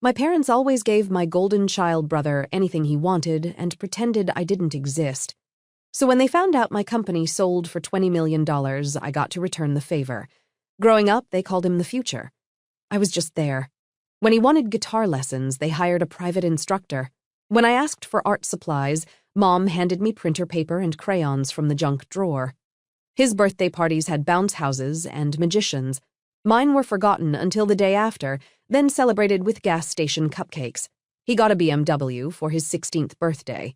My parents always gave my golden child brother anything he wanted and pretended I didn't exist. So when they found out my company sold for $20 million, I got to return the favor. Growing up, they called him the future. I was just there. When he wanted guitar lessons, they hired a private instructor. When I asked for art supplies, Mom handed me printer paper and crayons from the junk drawer. His birthday parties had bounce houses and magicians. Mine were forgotten until the day after, then celebrated with gas station cupcakes. He got a BMW for his 16th birthday.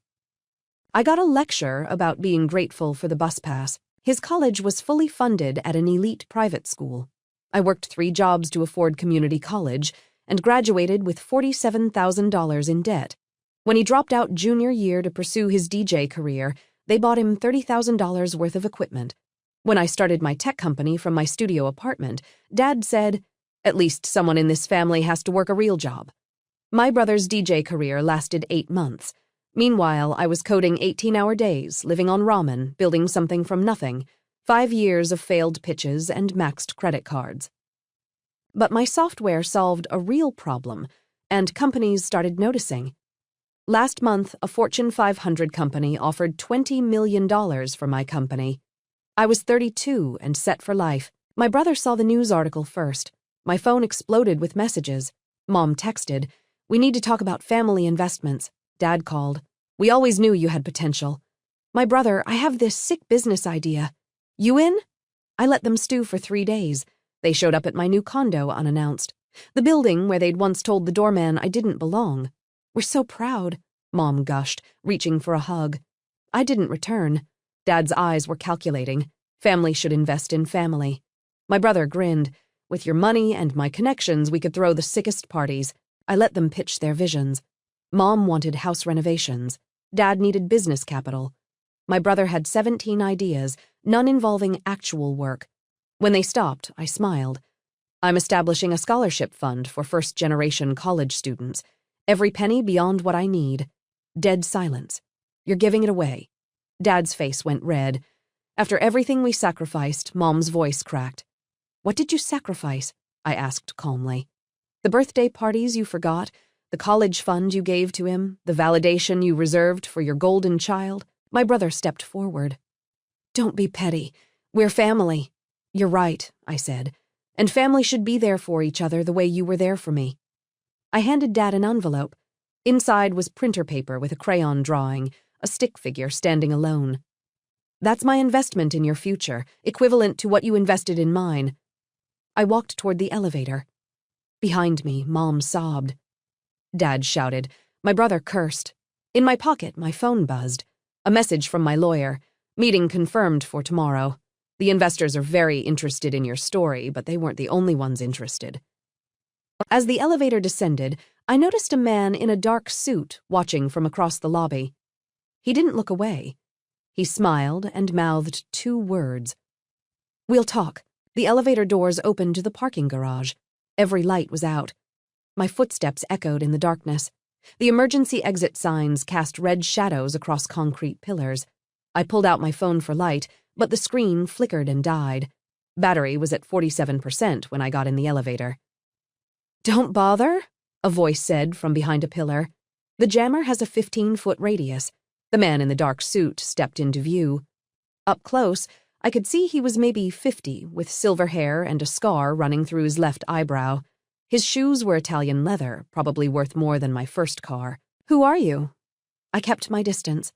I got a lecture about being grateful for the bus pass. His college was fully funded at an elite private school. I worked 3 jobs to afford community college and graduated with $47,000 in debt. When he dropped out junior year to pursue his DJ career, they bought him $30,000 worth of equipment. When I started my tech company from my studio apartment, Dad said, "At least someone in this family has to work a real job." My brother's DJ career lasted 8 months. Meanwhile, I was coding 18-hour days, living on ramen, building something from nothing, 5 years of failed pitches and maxed credit cards. But my software solved a real problem, and companies started noticing. Last month, a Fortune 500 company offered $20 million for my company. I was 32 and set for life. My brother saw the news article first. My phone exploded with messages. Mom texted, "We need to talk about family investments." Dad called, "We always knew you had potential." My brother, "I have this sick business idea. You in?" I let them stew for 3 days. They showed up at my new condo unannounced. The building where they'd once told the doorman I didn't belong. "We're so proud," Mom gushed, reaching for a hug. I didn't return. Dad's eyes were calculating. Family should invest in family. My brother grinned. "With your money and my connections, we could throw the sickest parties." I let them pitch their visions. Mom wanted house renovations. Dad needed business capital. My brother had 17 ideas, none involving actual work. When they stopped, I smiled. "I'm establishing a scholarship fund for first-generation college students. Every penny beyond what I need." Dead silence. "You're giving it away." Dad's face went red. After everything we sacrificed, Mom's voice cracked. "What did you sacrifice?" I asked calmly. "The birthday parties you forgot, the college fund you gave to him, the validation you reserved for your golden child?" My brother stepped forward. "Don't be petty. We're family." "You're right," I said, "and family should be there for each other the way you were there for me." I handed Dad an envelope. Inside was printer paper with a crayon drawing, a stick figure standing alone. "That's my investment in your future, equivalent to what you invested in mine." I walked toward the elevator. Behind me, Mom sobbed. Dad shouted. My brother cursed. In my pocket, my phone buzzed. A message from my lawyer. "Meeting confirmed for tomorrow. The investors are very interested in your story, but they weren't the only ones interested." As the elevator descended, I noticed a man in a dark suit watching from across the lobby. He didn't look away. He smiled and mouthed 2 words. "We'll talk." The elevator doors opened to the parking garage. Every light was out. My footsteps echoed in the darkness. The emergency exit signs cast red shadows across concrete pillars. I pulled out my phone for light, but the screen flickered and died. Battery was at 47% when I got in the elevator. "Don't bother," a voice said from behind a pillar. "The jammer has a 15-foot radius." The man in the dark suit stepped into view. Up close, I could see he was maybe 50, with silver hair and a scar running through his left eyebrow. His shoes were Italian leather, probably worth more than my first car. "Who are you?" I kept my distance.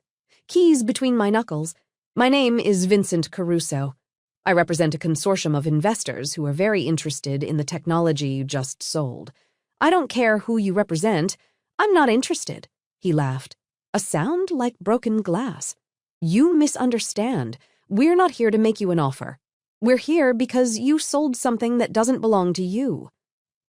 Keys between my knuckles. "My name is Vincent Caruso. I represent a consortium of investors who are very interested in the technology you just sold. I don't care who you represent. I'm not interested." He laughed. A sound like broken glass. "You misunderstand. We're not here to make you an offer. We're here because you sold something that doesn't belong to you."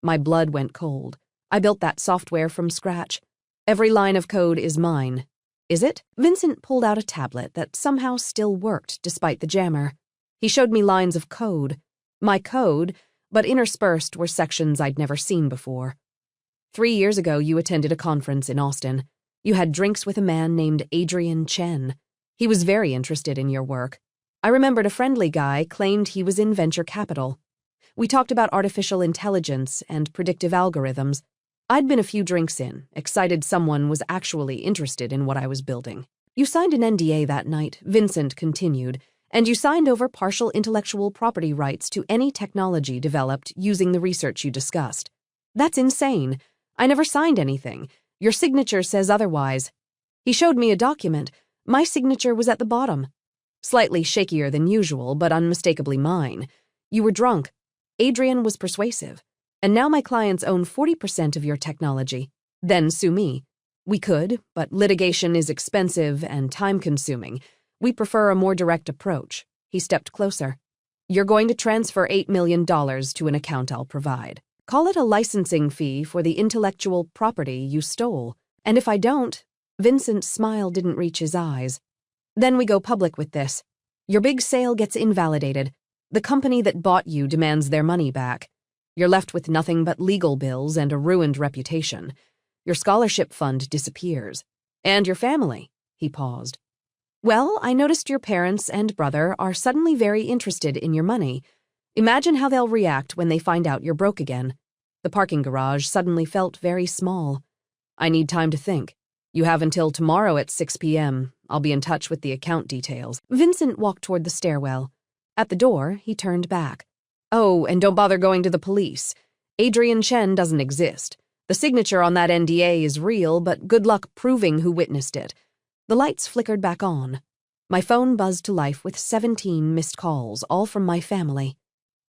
My blood went cold. I built that software from scratch. Every line of code is mine. "Is it?" Vincent pulled out a tablet that somehow still worked despite the jammer. He showed me lines of code. My code, but interspersed were sections I'd never seen before. 3 years ago, you attended a conference in Austin. You had drinks with a man named Adrian Chen. He was very interested in your work. I remembered a friendly guy claimed he was in venture capital. We talked about artificial intelligence and predictive algorithms. I'd been a few drinks in, excited someone was actually interested in what I was building. You signed an NDA that night, Vincent continued, and you signed over partial intellectual property rights to any technology developed using the research you discussed. That's insane. I never signed anything. Your signature says otherwise. He showed me a document. My signature was at the bottom. Slightly shakier than usual, but unmistakably mine. You were drunk. Adrian was persuasive. And now my clients own 40% of your technology. Then sue me. We could, but litigation is expensive and time-consuming. We prefer a more direct approach. He stepped closer. You're going to transfer $8 million to an account I'll provide. Call it a licensing fee for the intellectual property you stole. And if I don't, Vincent's smile didn't reach his eyes. Then we go public with this. Your big sale gets invalidated. The company that bought you demands their money back. You're left with nothing but legal bills and a ruined reputation. Your scholarship fund disappears. And your family. He paused. Well, I noticed your parents and brother are suddenly very interested in your money. Imagine how they'll react when they find out you're broke again. The parking garage suddenly felt very small. I need time to think. You have until tomorrow at 6 p.m. I'll be in touch with the account details. Vincent walked toward the stairwell. At the door, he turned back. Oh, and don't bother going to the police. Adrian Chen doesn't exist. The signature on that NDA is real, but good luck proving who witnessed it. The lights flickered back on. My phone buzzed to life with 17 missed calls, all from my family.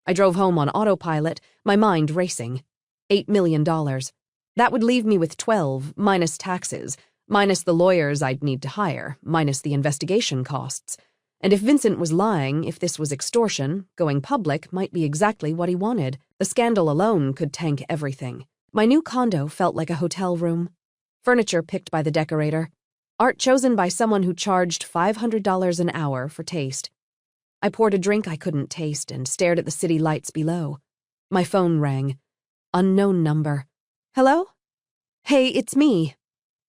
I drove home on autopilot, my mind racing. $8 million. That would leave me with 12, minus taxes, minus the lawyers I'd need to hire, minus the investigation costs. And if Vincent was lying, if this was extortion, going public might be exactly what he wanted. The scandal alone could tank everything. My new condo felt like a hotel room. Furniture picked by the decorator. Art chosen by someone who charged $500 an hour for taste. I poured a drink I couldn't taste and stared at the city lights below. My phone rang. Unknown number. Hello? Hey, it's me.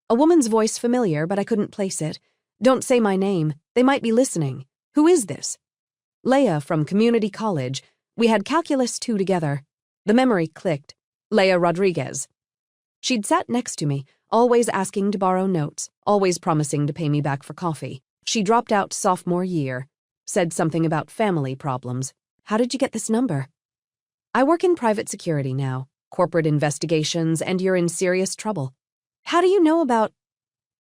A woman's voice familiar, but I couldn't place it. Don't say my name. They might be listening. Who is this? Leia from community college. We had Calculus 2 together. The memory clicked. Leia Rodriguez. She'd sat next to me, always asking to borrow notes, always promising to pay me back for coffee. She dropped out sophomore year. Said something about family problems. How did you get this number? I work in private security now, corporate investigations, and you're in serious trouble. How do you know about...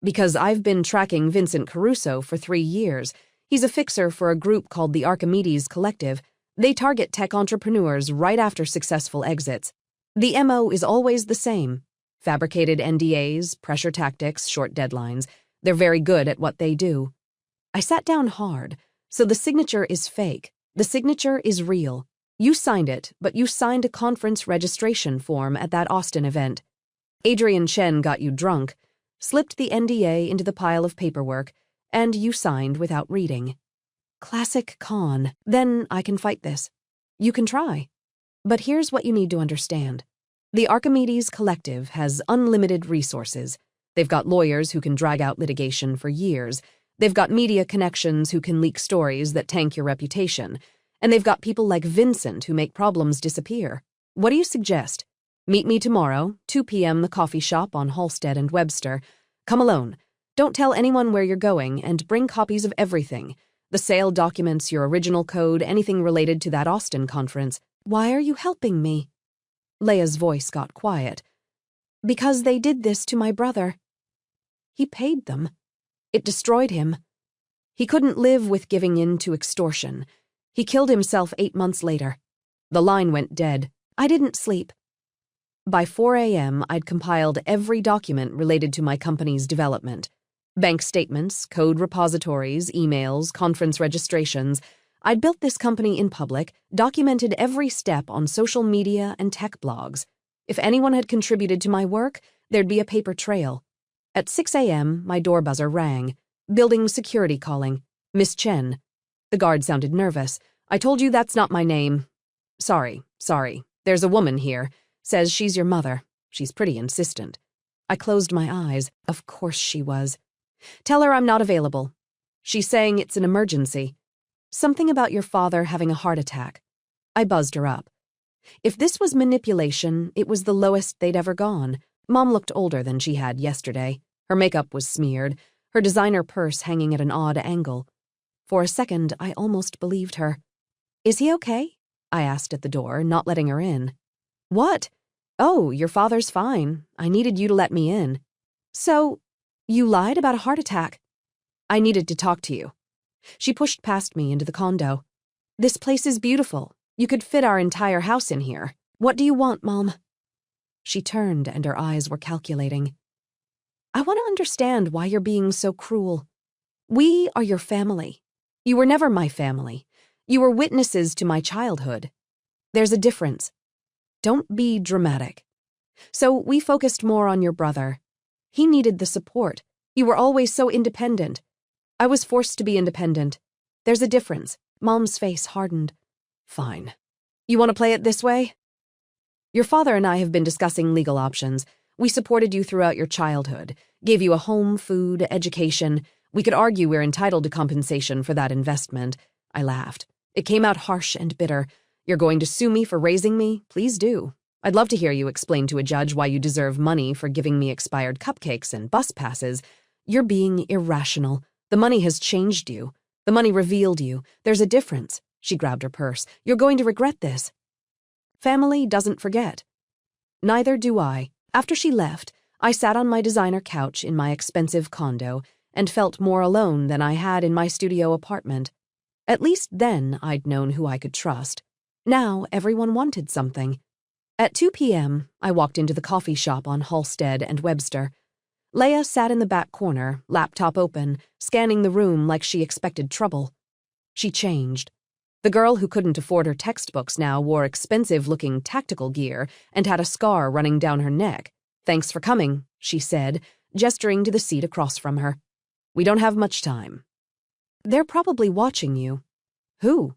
Because I've been tracking Vincent Caruso for 3 years. He's a fixer for a group called the Archimedes Collective. They target tech entrepreneurs right after successful exits. The MO is always the same. Fabricated NDAs, pressure tactics, short deadlines. They're very good at what they do. I sat down hard. So the signature is fake. The signature is real. You signed it, but you signed a conference registration form at that Austin event. Adrian Chen got you drunk, slipped the NDA into the pile of paperwork, and you signed without reading. Classic con. Then I can fight this. You can try. But here's what you need to understand. The Archimedes Collective has unlimited resources. They've got lawyers who can drag out litigation for years. They've got media connections who can leak stories that tank your reputation. And they've got people like Vincent who make problems disappear. What do you suggest? Meet me tomorrow, 2 p.m. the coffee shop on Halstead and Webster. Come alone. Don't tell anyone where you're going, and bring copies of everything. The sale documents, your original code, anything related to that Austin conference. Why are you helping me? Leia's voice got quiet. Because they did this to my brother. He paid them. It destroyed him. He couldn't live with giving in to extortion. He killed himself 8 months later. The line went dead. I didn't sleep. By 4 a.m., I'd compiled every document related to my company's development. Bank statements, code repositories, emails, conference registrations. I'd built this company in public, documented every step on social media and tech blogs. If anyone had contributed to my work, there'd be a paper trail. At 6 a.m., my door buzzer rang. Building security calling. Miss Chen. The guard sounded nervous. I told you that's not my name. Sorry. There's a woman here. Says she's your mother. She's pretty insistent. I closed my eyes. Of course she was. Tell her I'm not available. She's saying it's an emergency. Something about your father having a heart attack. I buzzed her up. If this was manipulation, it was the lowest they'd ever gone. Mom looked older than she had yesterday. Her makeup was smeared, her designer purse hanging at an odd angle. For a second, I almost believed her. "Is he okay?" I asked at the door, not letting her in. "What? Oh, your father's fine. I needed you to let me in." "So, you lied about a heart attack?" "I needed to talk to you." She pushed past me into the condo. "This place is beautiful. You could fit our entire house in here. What do you want, Mom?" She turned and her eyes were calculating. "I want to understand why you're being so cruel. We are your family. You were never my family. You were witnesses to my childhood. There's a difference. Don't be dramatic. So we focused more on your brother. He needed the support. You were always so independent. I was forced to be independent. There's a difference." Mom's face hardened. "Fine. You want to play it this way? Your father and I have been discussing legal options. We supported you throughout your childhood, gave you a home, food, education. We could argue we're entitled to compensation for that investment." I laughed. It came out harsh and bitter. "You're going to sue me for raising me? Please do. I'd love to hear you explain to a judge why you deserve money for giving me expired cupcakes and bus passes. You're being irrational. The money has changed you. The money revealed you. There's a difference." She grabbed her purse. "You're going to regret this." Family doesn't forget. Neither do I. After she left, I sat on my designer couch in my expensive condo and felt more alone than I had in my studio apartment. At least then I'd known who I could trust. Now everyone wanted something. At 2 p.m., I walked into the coffee shop on Halstead and Webster. Leia sat in the back corner, laptop open, scanning the room like she expected trouble. She changed. The girl who couldn't afford her textbooks now wore expensive-looking tactical gear and had a scar running down her neck. "Thanks for coming," she said, gesturing to the seat across from her. "We don't have much time." "They're probably watching you." "Who?"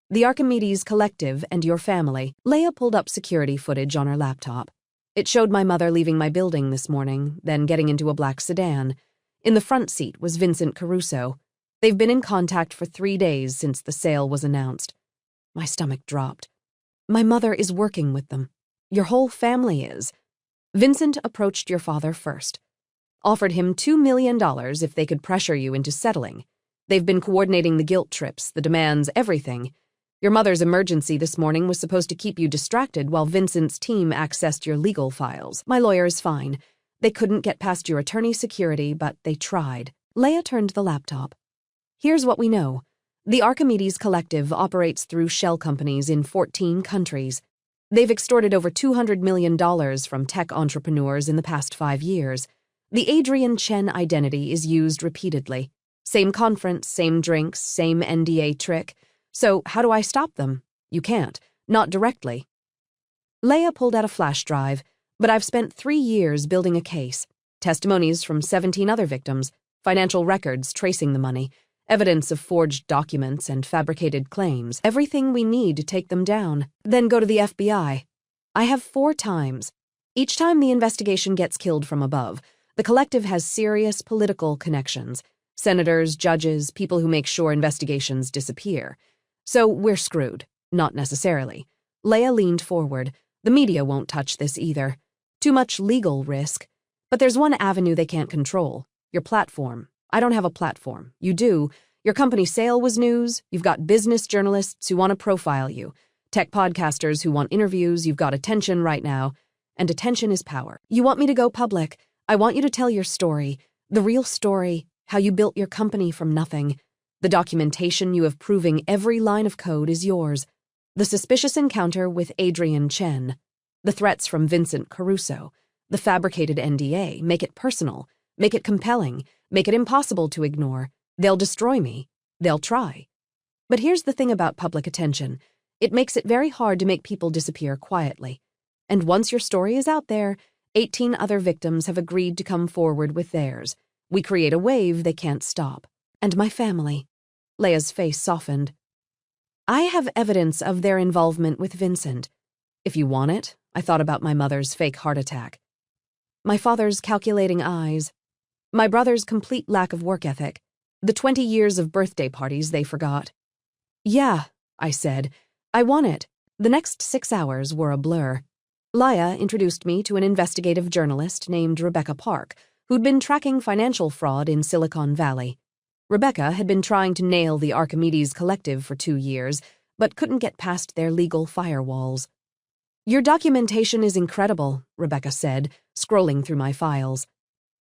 "The Archimedes Collective and your family." Leia pulled up security footage on her laptop. It showed my mother leaving my building this morning, then getting into a black sedan. In the front seat was Vincent Caruso. They've been in contact for 3 days since the sale was announced. My stomach dropped. "My mother is working with them. Your whole family is." "Vincent approached your father first. Offered him $2 million if they could pressure you into settling. They've been coordinating the guilt trips, the demands, everything. Your mother's emergency this morning was supposed to keep you distracted while Vincent's team accessed your legal files. My lawyer is fine. They couldn't get past your attorney's security, but they tried." Leia turned to the laptop. "Here's what we know. The Archimedes Collective operates through shell companies in 14 countries. They've extorted over $200 million from tech entrepreneurs in the past 5 years. The Adrian Chen identity is used repeatedly. Same conference, same drinks, same NDA trick. So how do I stop them? You can't. Not directly." Leia pulled out a flash drive, but I've spent 3 years building a case. Testimonies from 17 other victims, financial records tracing the money, evidence of forged documents and fabricated claims, everything we need to take them down. Then go to the FBI. I have 4 times. Each time the investigation gets killed from above, the collective has serious political connections. Senators, judges, people who make sure investigations disappear. So we're screwed. Not necessarily. Leia leaned forward. The media won't touch this either. Too much legal risk. But there's one avenue they can't control. Your platform. I don't have a platform. You do. Your company sale was news. You've got business journalists who want to profile you. Tech podcasters who want interviews. You've got attention right now. And attention is power. You want me to go public. I want you to tell your story. The real story. How you built your company from nothing. The documentation you have proving every line of code is yours. The suspicious encounter with Adrian Chen. The threats from Vincent Caruso. The fabricated NDA. Make it personal. Make it compelling. Make it impossible to ignore. They'll destroy me. They'll try. But here's the thing about public attention. It makes it very hard to make people disappear quietly. And once your story is out there, 18 other victims have agreed to come forward with theirs. We create a wave they can't stop. And my family. Leia's face softened. I have evidence of their involvement with Vincent. If you want it, I thought about my mother's fake heart attack. My father's calculating eyes. My brother's complete lack of work ethic. The 20 years of birthday parties they forgot. "Yeah," I said. "I want it." The next 6 hours were a blur. Laya introduced me to an investigative journalist named Rebecca Park, who'd been tracking financial fraud in Silicon Valley. Rebecca had been trying to nail the Archimedes Collective for 2 years, but couldn't get past their legal firewalls. "Your documentation is incredible," Rebecca said, scrolling through my files.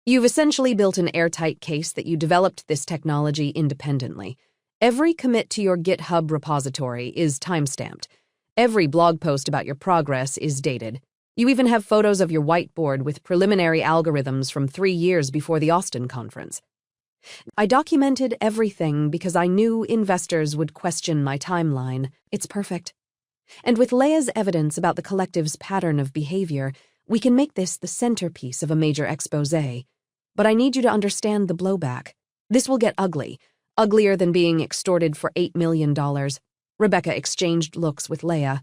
"You've essentially built an airtight case that you developed this technology independently. Every commit to your GitHub repository is timestamped. Every blog post about your progress is dated. You even have photos of your whiteboard with preliminary algorithms from 3 years before the Austin conference. I documented everything because I knew investors would question my timeline. It's perfect. And with Leia's evidence about the collective's pattern of behavior, we can make this the centerpiece of a major exposé. But I need you to understand the blowback. This will get ugly, uglier than being extorted for $8 million. Rebecca exchanged looks with Leia.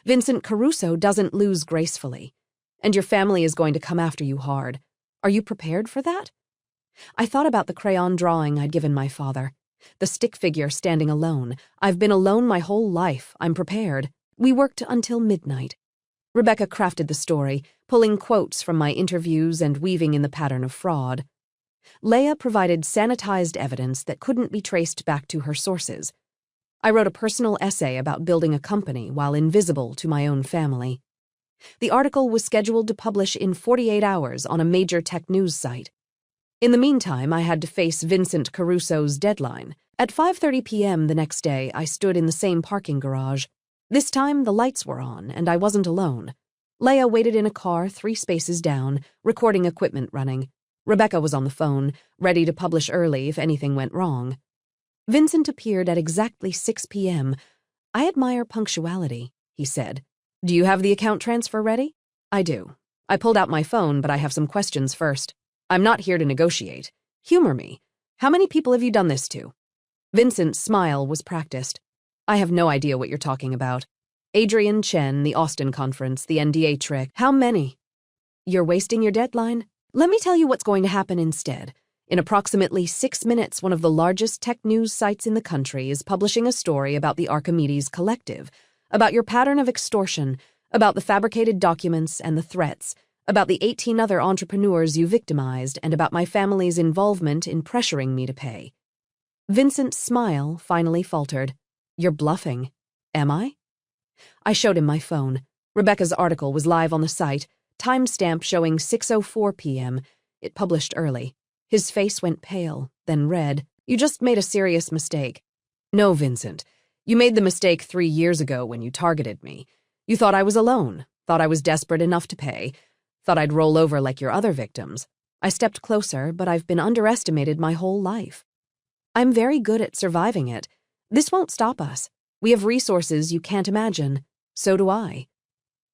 "Vincent Caruso doesn't lose gracefully. And your family is going to come after you hard. Are you prepared for that?" I thought about the crayon drawing I'd given my father. The stick figure standing alone. I've been alone my whole life. I'm prepared. We worked until midnight. Rebecca crafted the story, pulling quotes from my interviews and weaving in the pattern of fraud. Leia provided sanitized evidence that couldn't be traced back to her sources. I wrote a personal essay about building a company while invisible to my own family. The article was scheduled to publish in 48 hours on a major tech news site. In the meantime, I had to face Vincent Caruso's deadline. At 5:30 p.m. the next day, I stood in the same parking garage. This time, the lights were on, and I wasn't alone. Leia waited in a car 3 spaces down, recording equipment running. Rebecca was on the phone, ready to publish early if anything went wrong. Vincent appeared at exactly 6 p.m. "I admire punctuality," he said. "Do you have the account transfer ready?" "I do. I pulled out my phone, but I have some questions first. I'm not here to negotiate. Humor me. How many people have you done this to?" Vincent's smile was practiced. "I have no idea what you're talking about. Adrian Chen, the Austin conference, the NDA trick. How many?" "You're wasting your deadline. Let me tell you what's going to happen instead. In approximately 6 minutes, one of the largest tech news sites in the country is publishing a story about the Archimedes Collective, about your pattern of extortion, about the fabricated documents and the threats, about the 18 other entrepreneurs you victimized, and about my family's involvement in pressuring me to pay." Vincent's smile finally faltered. "You're bluffing. Am I?" I showed him my phone. Rebecca's article was live on the site, timestamp showing 6:04 p.m. It published early. His face went pale, then red. "You just made a serious mistake." "No, Vincent. You made the mistake 3 years ago when you targeted me. You thought I was alone, thought I was desperate enough to pay, thought I'd roll over like your other victims. I stepped closer, but I've been underestimated my whole life. I'm very good at surviving it. This won't stop us. We have resources you can't imagine. So do I.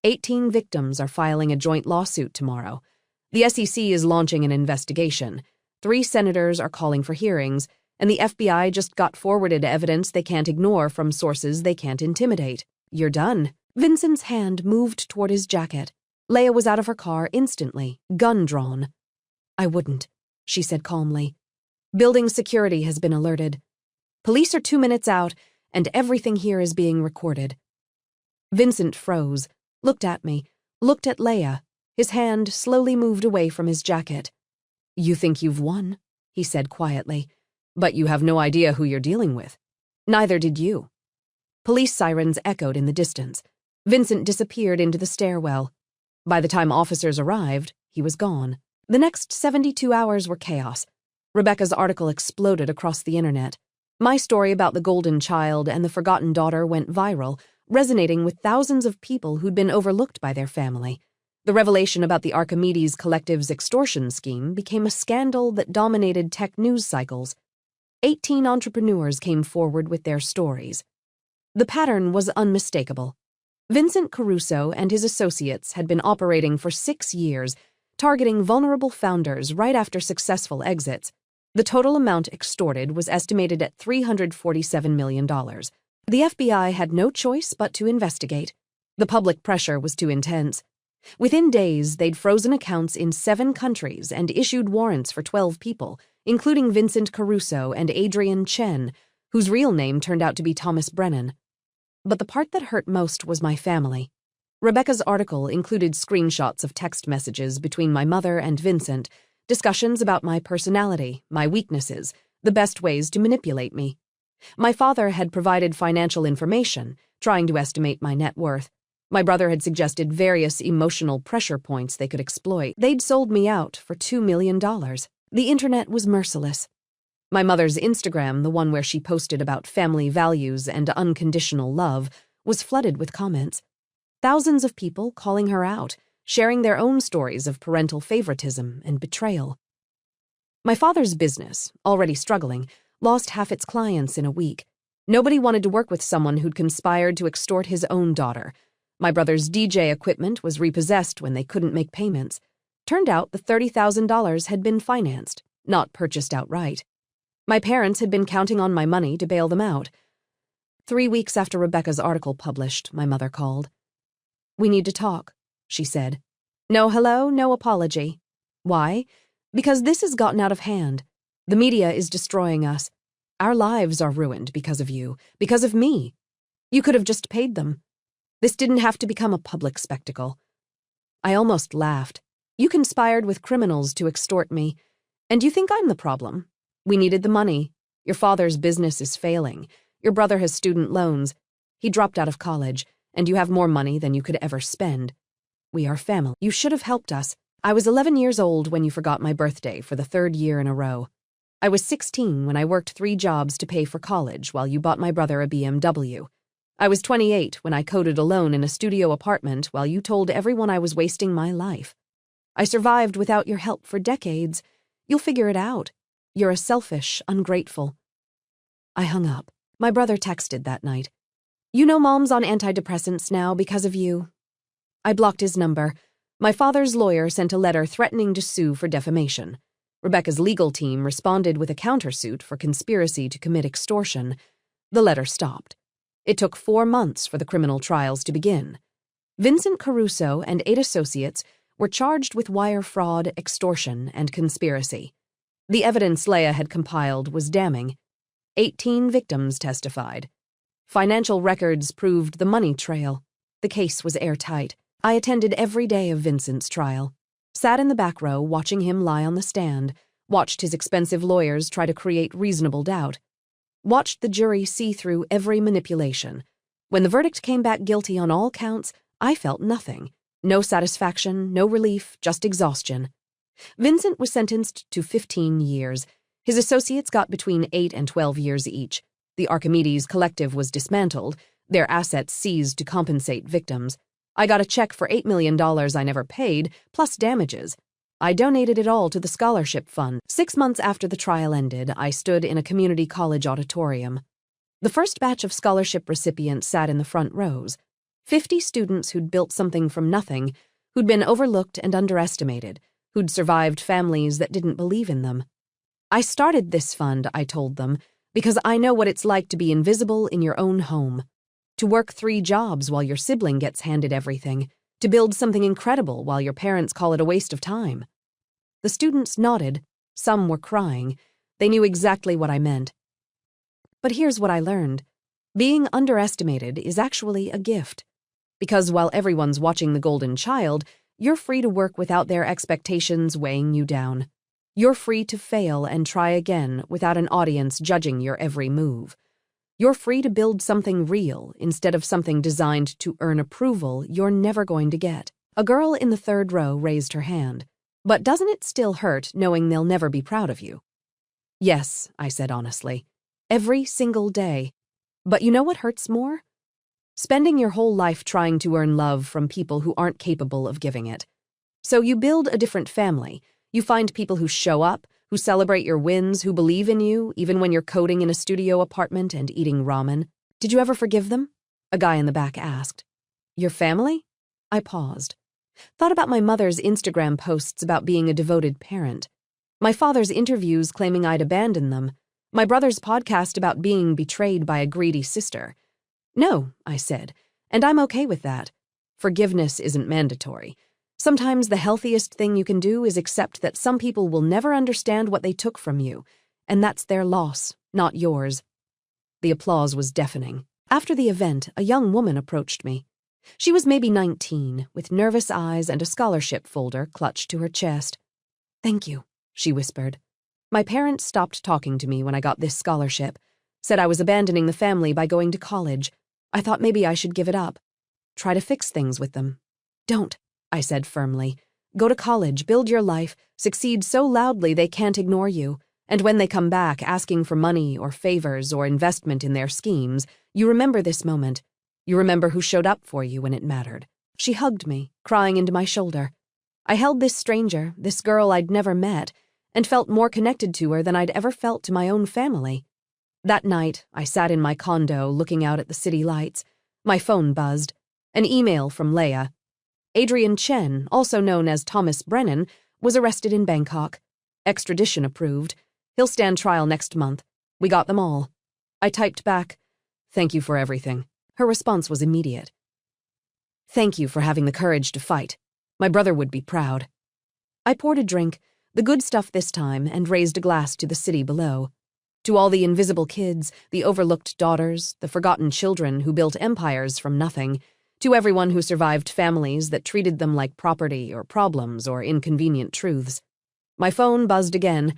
18 victims are filing a joint lawsuit tomorrow. The SEC is launching an investigation. 3 senators are calling for hearings, and the FBI just got forwarded evidence they can't ignore from sources they can't intimidate. You're done." Vincent's hand moved toward his jacket. Leia was out of her car instantly, gun drawn. "I wouldn't," she said calmly. "Building security has been alerted. Police are 2 minutes out, and everything here is being recorded." Vincent froze, looked at me, looked at Leia. His hand slowly moved away from his jacket. "You think you've won," he said quietly, "but you have no idea who you're dealing with. Neither did you." Police sirens echoed in the distance. Vincent disappeared into the stairwell. By the time officers arrived, he was gone. The next 72 hours were chaos. Rebecca's article exploded across the internet. My story about the golden child and the forgotten daughter went viral, resonating with thousands of people who'd been overlooked by their family. The revelation about the Archimedes Collective's extortion scheme became a scandal that dominated tech news cycles. 18 entrepreneurs came forward with their stories. The pattern was unmistakable. Vincent Caruso and his associates had been operating for 6 years, targeting vulnerable founders right after successful exits. The total amount extorted was estimated at $347 million. The FBI had no choice but to investigate. The public pressure was too intense. Within days, they'd frozen accounts in 7 countries and issued warrants for 12 people, including Vincent Caruso and Adrian Chen, whose real name turned out to be Thomas Brennan. But the part that hurt most was my family. Rebecca's article included screenshots of text messages between my mother and Vincent, discussions about my personality, my weaknesses, the best ways to manipulate me. My father had provided financial information, trying to estimate my net worth. My brother had suggested various emotional pressure points they could exploit. They'd sold me out for $2 million. The internet was merciless. My mother's Instagram, the one where she posted about family values and unconditional love, was flooded with comments. Thousands of people calling her out, sharing their own stories of parental favoritism and betrayal. My father's business, already struggling, lost half its clients in a week. Nobody wanted to work with someone who'd conspired to extort his own daughter. My brother's DJ equipment was repossessed when they couldn't make payments. Turned out the $30,000 had been financed, not purchased outright. My parents had been counting on my money to bail them out. 3 weeks after Rebecca's article published, my mother called. "We need to talk," she said. "No hello, no apology." Why? Because this has gotten out of hand. The media is destroying us. Our lives are ruined because of you, because of me. You could have just paid them. This didn't have to become a public spectacle. I almost laughed. You conspired with criminals to extort me, and you think I'm the problem. We needed the money. Your father's business is failing. Your brother has student loans. He dropped out of college, and you have more money than you could ever spend. We are family. You should have helped us. I was 11 years old when you forgot my birthday for the 3rd year in a row. I was 16 when I worked 3 jobs to pay for college while you bought my brother a BMW. I was 28 when I coded alone in a studio apartment while you told everyone I was wasting my life. I survived without your help for decades. You'll figure it out. You're a selfish, ungrateful. I hung up. My brother texted that night. "You know Mom's on antidepressants now because of you." I blocked his number. My father's lawyer sent a letter threatening to sue for defamation. Rebecca's legal team responded with a countersuit for conspiracy to commit extortion. The letter stopped. It took 4 months for the criminal trials to begin. Vincent Caruso and 8 associates were charged with wire fraud, extortion, and conspiracy. The evidence Leah had compiled was damning. 18 victims testified. Financial records proved the money trail. The case was airtight. I attended every day of Vincent's trial. Sat in the back row watching him lie on the stand, watched his expensive lawyers try to create reasonable doubt. Watched the jury see through every manipulation. When the verdict came back guilty on all counts, I felt nothing. No satisfaction, no relief, just exhaustion. Vincent was sentenced to 15 years. His associates got between 8 and 12 years each. The Archimedes Collective was dismantled, their assets seized to compensate victims. I got a check for $8 million I never paid, plus damages. I donated it all to the scholarship fund. 6 months after the trial ended, I stood in a community college auditorium. The first batch of scholarship recipients sat in the front rows. 50 students who'd built something from nothing, who'd been overlooked and underestimated, who'd survived families that didn't believe in them. I started this fund, I told them, because I know what it's like to be invisible in your own home. To work 3 jobs while your sibling gets handed everything. To build something incredible while your parents call it a waste of time. The students nodded. Some were crying. They knew exactly what I meant. But here's what I learned. Being underestimated is actually a gift. Because while everyone's watching The Golden Child, you're free to work without their expectations weighing you down. You're free to fail and try again without an audience judging your every move. You're free to build something real instead of something designed to earn approval you're never going to get. A girl in the 3rd row raised her hand. But doesn't it still hurt knowing they'll never be proud of you? Yes, I said honestly. Every single day. But you know what hurts more? Spending your whole life trying to earn love from people who aren't capable of giving it. So you build a different family. You find people who show up, who celebrate your wins, who believe in you, even when you're coding in a studio apartment and eating ramen. Did you ever forgive them? A guy in the back asked. Your family? I paused. Thought about my mother's Instagram posts about being a devoted parent. My father's interviews claiming I'd abandoned them. My brother's podcast about being betrayed by a greedy sister. No, I said, and I'm okay with that. Forgiveness isn't mandatory. Sometimes the healthiest thing you can do is accept that some people will never understand what they took from you, and that's their loss, not yours. The applause was deafening. After the event, a young woman approached me. She was maybe 19, with nervous eyes and a scholarship folder clutched to her chest. "Thank you," she whispered. "My parents stopped talking to me when I got this scholarship, said I was abandoning the family by going to college. I thought maybe I should give it up. Try to fix things with them." "Don't," I said firmly. "Go to college, build your life, succeed so loudly they can't ignore you. And when they come back asking for money or favors or investment in their schemes, you remember this moment. You remember who showed up for you when it mattered." She hugged me, crying into my shoulder. I held this stranger, this girl I'd never met, and felt more connected to her than I'd ever felt to my own family. That night, I sat in my condo looking out at the city lights. My phone buzzed. An email from Leia. Adrian Chen, also known as Thomas Brennan, was arrested in Bangkok. Extradition approved. He'll stand trial next month. We got them all. I typed back, "Thank you for everything." Her response was immediate. "Thank you for having the courage to fight. My brother would be proud." I poured a drink, the good stuff this time, and raised a glass to the city below. To all the invisible kids, the overlooked daughters, the forgotten children who built empires from nothing, to everyone who survived families that treated them like property or problems or inconvenient truths. My phone buzzed again.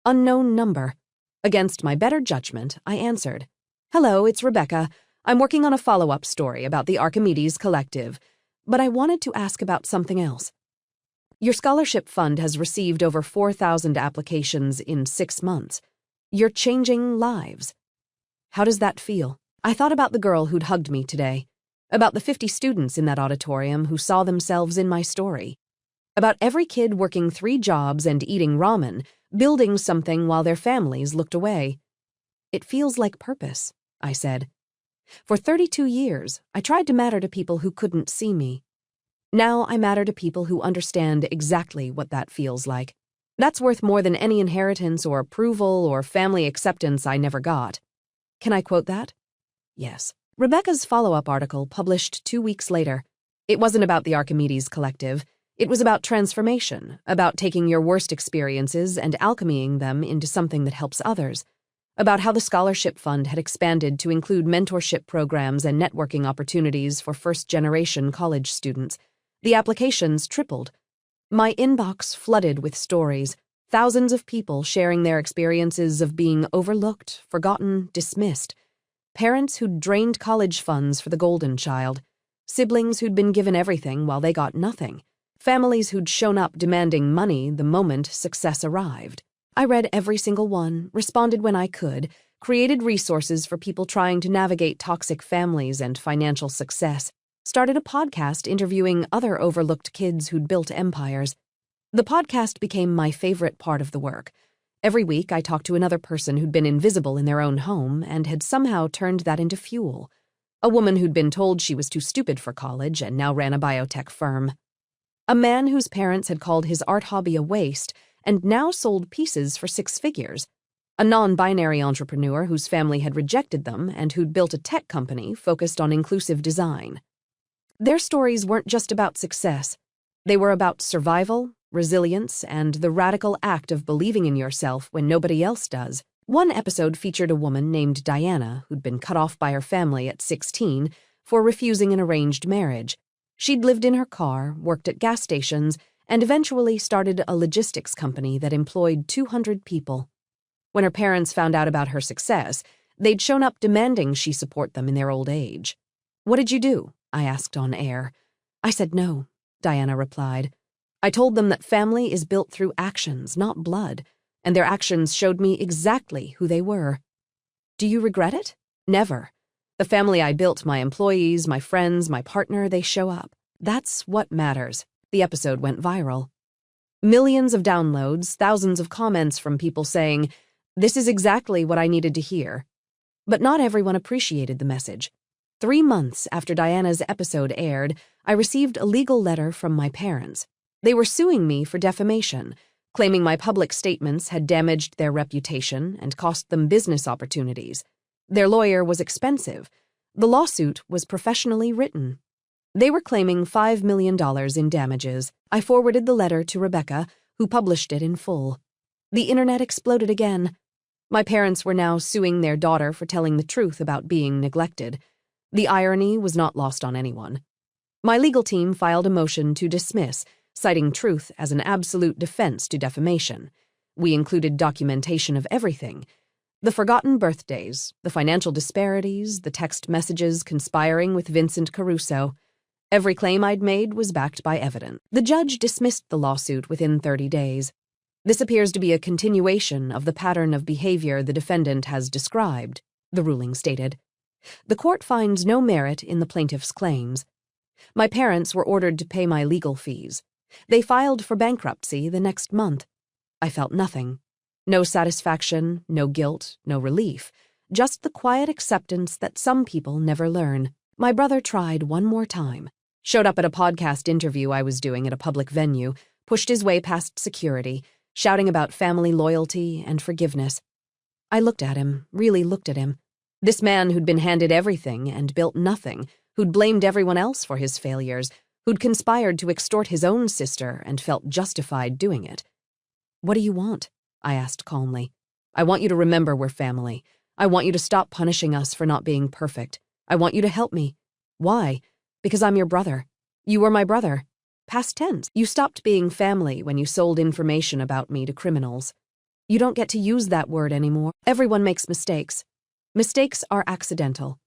Unknown number. Against my better judgment, I answered. "Hello, it's Rebecca. I'm working on a follow-up story about the Archimedes Collective, but I wanted to ask about something else. Your scholarship fund has received over 4,000 applications in 6 months. You're changing lives. How does that feel?" I thought about the girl who'd hugged me today, about the 50 students in that auditorium who saw themselves in my story, about every kid working 3 jobs and eating ramen, building something while their families looked away. "It feels like purpose," I said. For 32 years, I tried to matter to people who couldn't see me. Now I matter to people who understand exactly what that feels like. That's worth more than any inheritance or approval or family acceptance I never got. Can I quote that? Yes. Rebecca's follow-up article published 2 weeks later. It wasn't about the Archimedes Collective. It was about transformation, about taking your worst experiences and alchemying them into something that helps others, about how the scholarship fund had expanded to include mentorship programs and networking opportunities for first-generation college students. The applications tripled. My inbox flooded with stories, thousands of people sharing their experiences of being overlooked, forgotten, dismissed, parents who'd drained college funds for the golden child, siblings who'd been given everything while they got nothing, families who'd shown up demanding money the moment success arrived. I read every single one, responded when I could, created resources for people trying to navigate toxic families and financial success, started a podcast interviewing other overlooked kids who'd built empires. The podcast became my favorite part of the work. Every week I talked to another person who'd been invisible in their own home and had somehow turned that into fuel. A woman who'd been told she was too stupid for college and now ran a biotech firm. A man whose parents had called his art hobby a waste and now sold pieces for 6 figures. A non-binary entrepreneur whose family had rejected them and who'd built a tech company focused on inclusive design. Their stories weren't just about success. They were about survival, resilience, and the radical act of believing in yourself when nobody else does. One episode featured a woman named Diana who'd been cut off by her family at 16 for refusing an arranged marriage. She'd lived in her car, worked at gas stations, and eventually started a logistics company that employed 200 people. When her parents found out about her success, they'd shown up demanding she support them in their old age. "What did you do?" I asked on air. "I said no," Diana replied. "I told them that family is built through actions, not blood, and their actions showed me exactly who they were." "Do you regret it?" "Never. The family I built, my employees, my friends, my partner, they show up. That's what matters." The episode went viral. Millions of downloads, thousands of comments from people saying, "This is exactly what I needed to hear." But not everyone appreciated the message. 3 months after Diana's episode aired, I received a legal letter from my parents. They were suing me for defamation, claiming my public statements had damaged their reputation and cost them business opportunities. Their lawyer was expensive. The lawsuit was professionally written. They were claiming $5 million in damages. I forwarded the letter to Rebecca, who published it in full. The internet exploded again. My parents were now suing their daughter for telling the truth about being neglected. The irony was not lost on anyone. My legal team filed a motion to dismiss, citing truth as an absolute defense to defamation. We included documentation of everything: the forgotten birthdays, the financial disparities, the text messages conspiring with Vincent Caruso. Every claim I'd made was backed by evidence. The judge dismissed the lawsuit within 30 days. This appears to be a continuation of the pattern of behavior the defendant has described, the ruling stated. The court finds no merit in the plaintiff's claims. My parents were ordered to pay my legal fees. They filed for bankruptcy the next month. I felt nothing. No satisfaction, no guilt, no relief. Just the quiet acceptance that some people never learn. My brother tried one more time. Showed up at a podcast interview I was doing at a public venue, pushed his way past security, shouting about family loyalty and forgiveness. I looked at him, really looked at him. This man who'd been handed everything and built nothing, who'd blamed everyone else for his failures, who'd conspired to extort his own sister and felt justified doing it. "What do you want?" I asked calmly. "I want you to remember we're family. I want you to stop punishing us for not being perfect. I want you to help me." "Why?" "Because I'm your brother. You were my brother. Past tense. You stopped being family when you sold information about me to criminals. You don't get to use that word anymore. Everyone makes mistakes. Mistakes are accidental.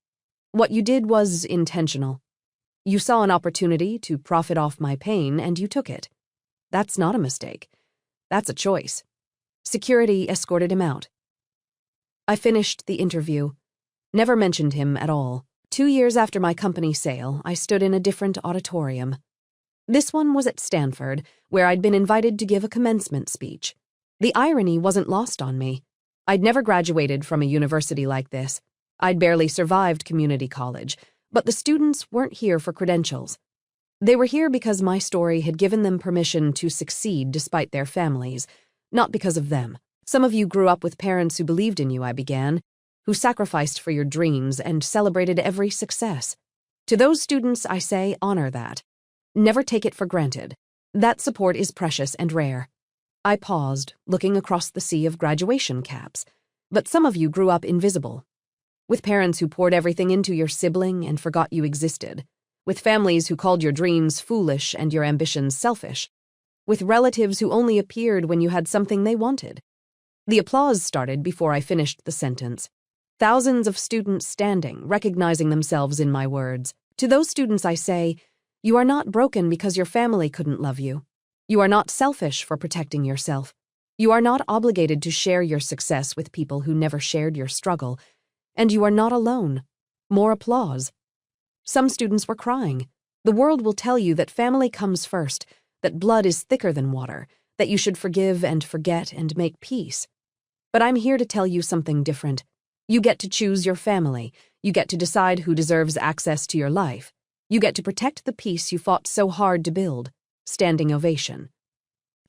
What you did was intentional. You saw an opportunity to profit off my pain and you took it. That's not a mistake. That's a choice." Security escorted him out. I finished the interview. Never mentioned him at all. 2 years after my company sale, I stood in a different auditorium. This one was at Stanford, where I'd been invited to give a commencement speech. The irony wasn't lost on me. I'd never graduated from a university like this. I'd barely survived community college, but the students weren't here for credentials. They were here because my story had given them permission to succeed despite their families, not because of them. "Some of you grew up with parents who believed in you," I began, "who sacrificed for your dreams and celebrated every success. To those students, I say, honor that. Never take it for granted. That support is precious and rare." I paused, looking across the sea of graduation caps. "But some of you grew up invisible. With parents who poured everything into your sibling and forgot you existed. With families who called your dreams foolish and your ambitions selfish. With relatives who only appeared when you had something they wanted." The applause started before I finished the sentence. Thousands of students standing, recognizing themselves in my words. To those students I say, you are not broken because your family couldn't love you. You are not selfish for protecting yourself. You are not obligated to share your success with people who never shared your struggle. And you are not alone. More applause. Some students were crying. The world will tell you that family comes first, that blood is thicker than water, that you should forgive and forget and make peace. But I'm here to tell you something different. You get to choose your family. You get to decide who deserves access to your life. You get to protect the peace you fought so hard to build. Standing ovation.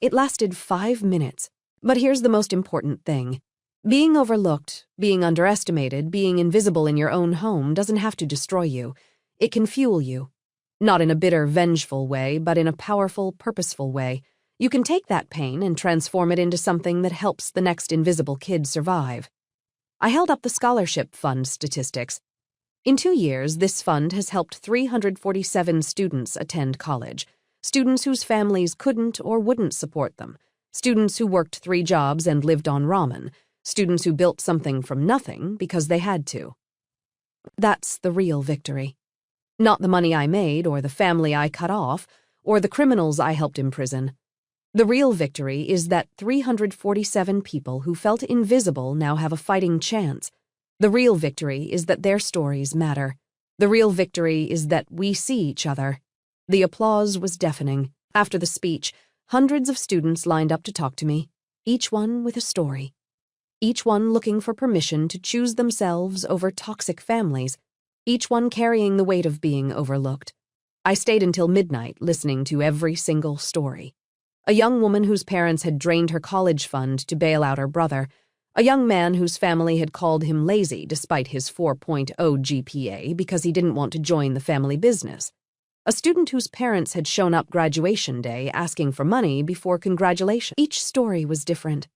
It lasted 5 minutes. But here's the most important thing. Being overlooked, being underestimated, being invisible in your own home doesn't have to destroy you. It can fuel you. Not in a bitter, vengeful way, but in a powerful, purposeful way. You can take that pain and transform it into something that helps the next invisible kid survive. I held up the scholarship fund statistics. In 2 years, this fund has helped 347 students attend college. Students whose families couldn't or wouldn't support them. Students who worked 3 jobs and lived on ramen. Students who built something from nothing because they had to. That's the real victory. Not the money I made or the family I cut off or the criminals I helped imprison. The real victory is that 347 people who felt invisible now have a fighting chance. The real victory is that their stories matter. The real victory is that we see each other. The applause was deafening. After the speech, hundreds of students lined up to talk to me, each one with a story. Each one looking for permission to choose themselves over toxic families. Each one carrying the weight of being overlooked. I stayed until midnight listening to every single story. A young woman whose parents had drained her college fund to bail out her brother. A young man whose family had called him lazy despite his 4.0 GPA because he didn't want to join the family business. A student whose parents had shown up graduation day asking for money before congratulations. Each story was different.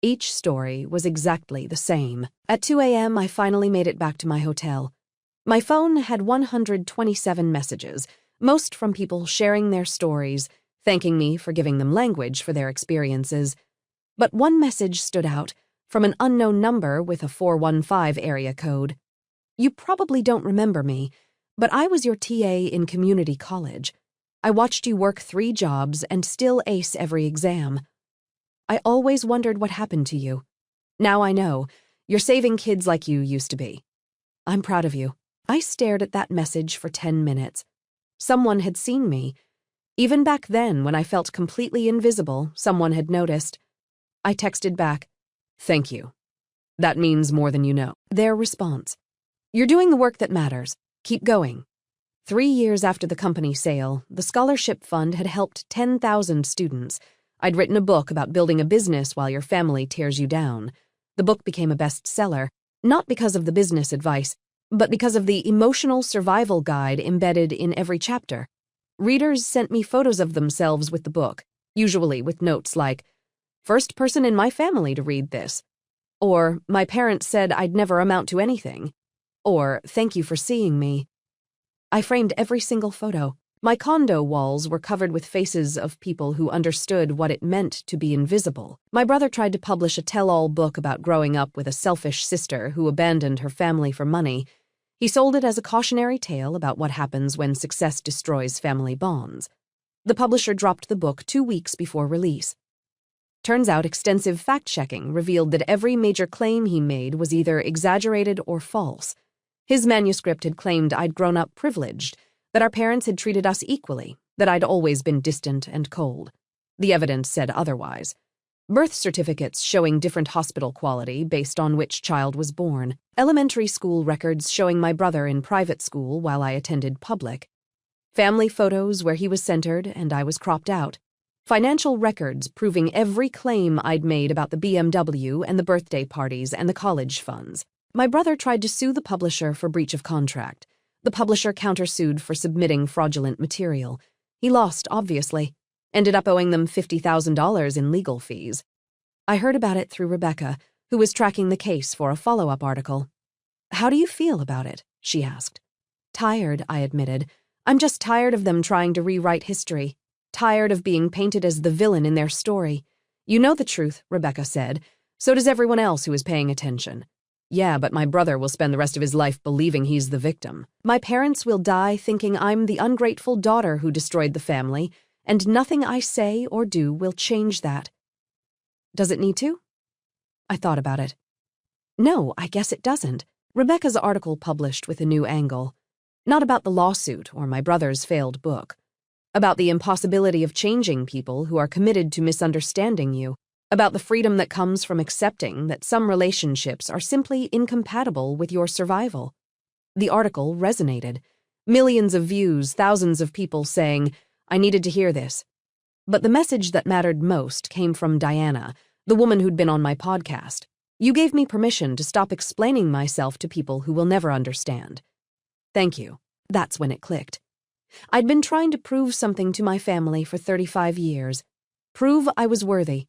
Each story was exactly the same. At 2 a.m., I finally made it back to my hotel. My phone had 127 messages, most from people sharing their stories, thanking me for giving them language for their experiences. But one message stood out, from an unknown number with a 415 area code. You probably don't remember me, but I was your TA in community college. I watched you work 3 jobs and still ace every exam. I always wondered what happened to you. Now I know. You're saving kids like you used to be. I'm proud of you. I stared at that message for 10 minutes. Someone had seen me. Even back then, when I felt completely invisible, someone had noticed. I texted back, "Thank you. That means more than you know." Their response, "You're doing the work that matters. Keep going." 3 years after the company sale, the scholarship fund had helped 10,000 students. I'd written a book about building a business while your family tears you down. The book became a bestseller, not because of the business advice, but because of the emotional survival guide embedded in every chapter. Readers sent me photos of themselves with the book, usually with notes like, "First person in my family to read this," or "My parents said I'd never amount to anything," or "Thank you for seeing me." I framed every single photo. My condo walls were covered with faces of people who understood what it meant to be invisible. My brother tried to publish a tell-all book about growing up with a selfish sister who abandoned her family for money. He sold it as a cautionary tale about what happens when success destroys family bonds. The publisher dropped the book 2 weeks before release. Turns out extensive fact-checking revealed that every major claim he made was either exaggerated or false. His manuscript had claimed I'd grown up privileged, that our parents had treated us equally, that I'd always been distant and cold. The evidence said otherwise. Birth certificates showing different hospital quality based on which child was born. Elementary school records showing my brother in private school while I attended public. Family photos where he was centered and I was cropped out. Financial records proving every claim I'd made about the BMW and the birthday parties and the college funds. My brother tried to sue the publisher for breach of contract. The publisher countersued for submitting fraudulent material. He lost, obviously. Ended up owing them $50,000 in legal fees. I heard about it through Rebecca, who was tracking the case for a follow-up article. "How do you feel about it?" she asked. "Tired," I admitted. "I'm just tired of them trying to rewrite history. Tired of being painted as the villain in their story." "You know the truth," Rebecca said. "So does everyone else who is paying attention." "Yeah, but my brother will spend the rest of his life believing he's the victim. My parents will die thinking I'm the ungrateful daughter who destroyed the family, and nothing I say or do will change that." "Does it need to?" I thought about it. No, I guess it doesn't. Rebecca's article published with a new angle. Not about the lawsuit or my brother's failed book. About the impossibility of changing people who are committed to misunderstanding you. About the freedom that comes from accepting that some relationships are simply incompatible with your survival. The article resonated. Millions of views, thousands of people saying, "I needed to hear this." But the message that mattered most came from Diana, the woman who'd been on my podcast. "You gave me permission to stop explaining myself to people who will never understand." Thank you. That's when it clicked. I'd been trying to prove something to my family for 35 years. Prove I was worthy.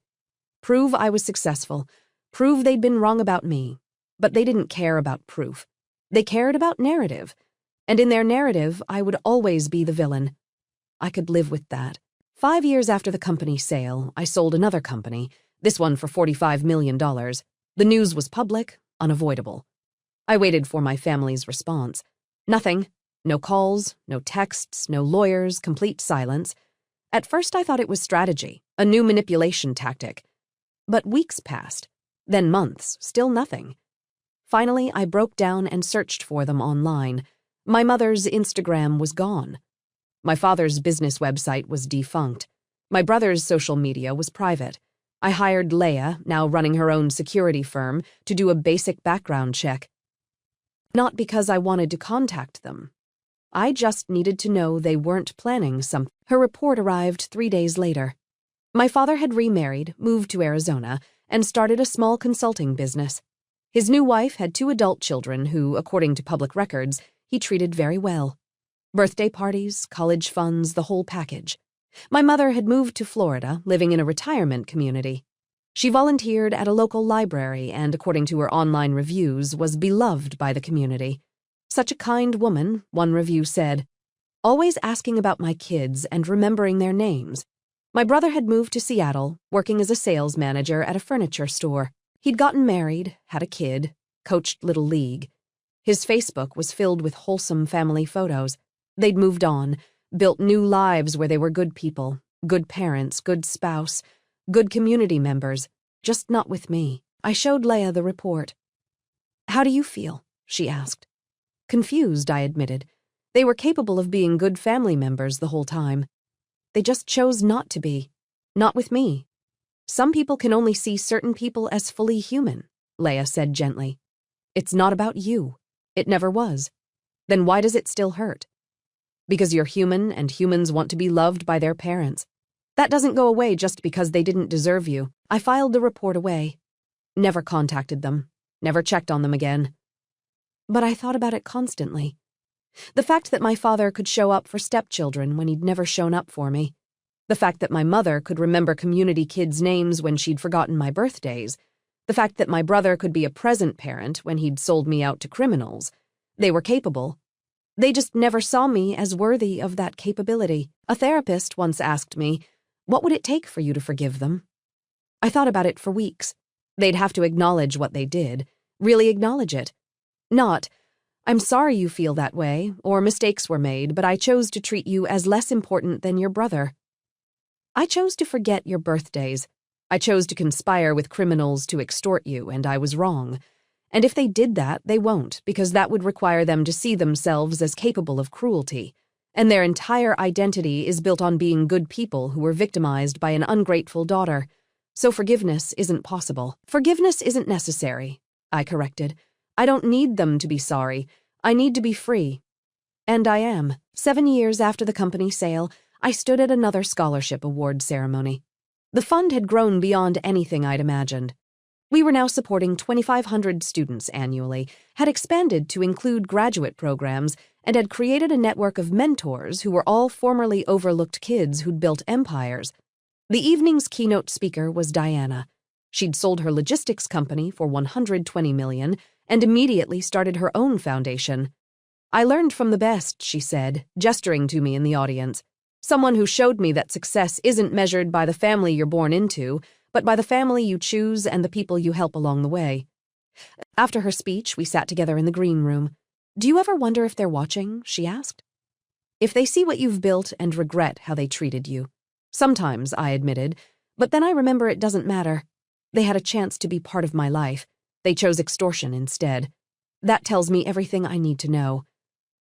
Prove I was successful. Prove they'd been wrong about me. But they didn't care about proof. They cared about narrative. And in their narrative, I would always be the villain. I could live with that. 5 years after the company sale, I sold another company, this one for $45 million. The news was public, unavoidable. I waited for my family's response. Nothing. No calls, no texts, no lawyers, complete silence. At first I thought it was strategy, a new manipulation tactic. But weeks passed, then months, still nothing. Finally, I broke down and searched for them online. My mother's Instagram was gone. My father's business website was defunct. My brother's social media was private. I hired Leia, now running her own security firm, to do a basic background check. Not because I wanted to contact them. I just needed to know they weren't planning something. Her report arrived 3 days later. My father had remarried, moved to Arizona, and started a small consulting business. His new wife had 2 adult children who, according to public records, he treated very well. Birthday parties, college funds, the whole package. My mother had moved to Florida, living in a retirement community. She volunteered at a local library and, according to her online reviews, was beloved by the community. Such a kind woman, one review said. always asking about my kids and remembering their names. My brother had moved to Seattle, working as a sales manager at a furniture store. He'd gotten married, had a kid, coached Little League. His Facebook was filled with wholesome family photos. They'd moved on, built new lives where they were good people, good parents, good spouse, good community members, just not with me. I showed Leia the report. "How do you feel?" she asked. Confused, I admitted. They were capable of being good family members the whole time. They just chose not to be. Not with me. Some people can only see certain people as fully human, Leia said gently. It's not about you. It never was. Then why does it still hurt? Because you're human and humans want to be loved by their parents. That doesn't go away just because they didn't deserve you. I filed the report away. Never contacted them. Never checked on them again. But I thought about it constantly. The fact that my father could show up for stepchildren when he'd never shown up for me. The fact that my mother could remember community kids' names when she'd forgotten my birthdays. The fact that my brother could be a present parent when he'd sold me out to criminals. They were capable. They just never saw me as worthy of that capability. A therapist once asked me, "What would it take for you to forgive them?" I thought about it for weeks. They'd have to acknowledge what they did, really acknowledge it. Not, "I'm sorry you feel that way," or "mistakes were made, but I chose to treat you as less important than your brother." I chose to forget your birthdays. I chose to conspire with criminals to extort you, and I was wrong. And if they did that, they won't, because that would require them to see themselves as capable of cruelty. And their entire identity is built on being good people who were victimized by an ungrateful daughter. So forgiveness isn't possible. Forgiveness isn't necessary, I corrected. I don't need them to be sorry. I need to be free. And I am. 7 years after the company sale, I stood at another scholarship award ceremony. The fund had grown beyond anything I'd imagined. We were now supporting 2,500 students annually, had expanded to include graduate programs, and had created a network of mentors who were all formerly overlooked kids who'd built empires. The evening's keynote speaker was Diana. She'd sold her logistics company for $120 million and immediately started her own foundation. "I learned from the best," she said, gesturing to me in the audience. "Someone who showed me that success isn't measured by the family you're born into, but by the family you choose and the people you help along the way." After her speech, we sat together in the green room. "Do you ever wonder if they're watching?" she asked. "If they see what you've built and regret how they treated you." Sometimes, I admitted, but then I remember it doesn't matter. They had a chance to be part of my life. They chose extortion instead. That tells me everything I need to know.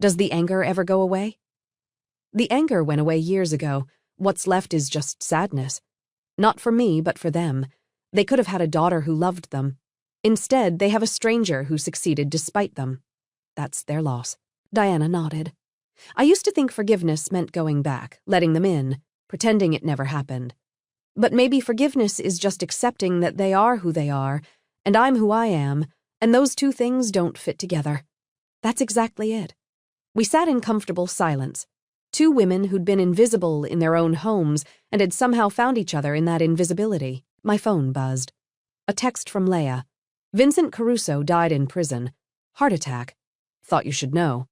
Does the anger ever go away? The anger went away years ago. What's left is just sadness. Not for me, but for them. They could have had a daughter who loved them. Instead, they have a stranger who succeeded despite them. That's their loss. Diana nodded. I used to think forgiveness meant going back, letting them in, pretending it never happened. But maybe forgiveness is just accepting that they are who they are, and I'm who I am, and those two things don't fit together. That's exactly it. We sat in comfortable silence. Two women who'd been invisible in their own homes and had somehow found each other in that invisibility. My phone buzzed. A text from Leia. "Vincent Caruso died in prison. Heart attack. Thought you should know."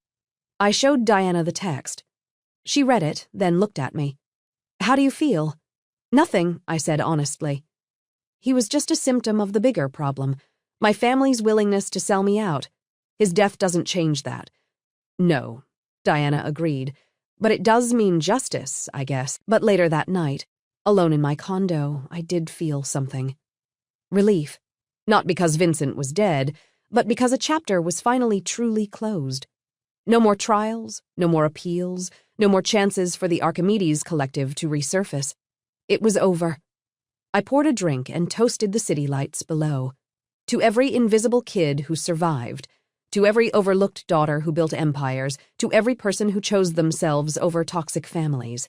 I showed Diana the text. She read it, then looked at me. "How do you feel?" "Nothing," I said honestly. "He was just a symptom of the bigger problem. My family's willingness to sell me out. His death doesn't change that." "No," Diana agreed. "But it does mean justice, I guess." But later that night, alone in my condo, I did feel something. Relief. Not because Vincent was dead, but because a chapter was finally truly closed. No more trials, no more appeals, no more chances for the Archimedes Collective to resurface. It was over. I poured a drink and toasted the city lights below. To every invisible kid who survived, to every overlooked daughter who built empires, to every person who chose themselves over toxic families.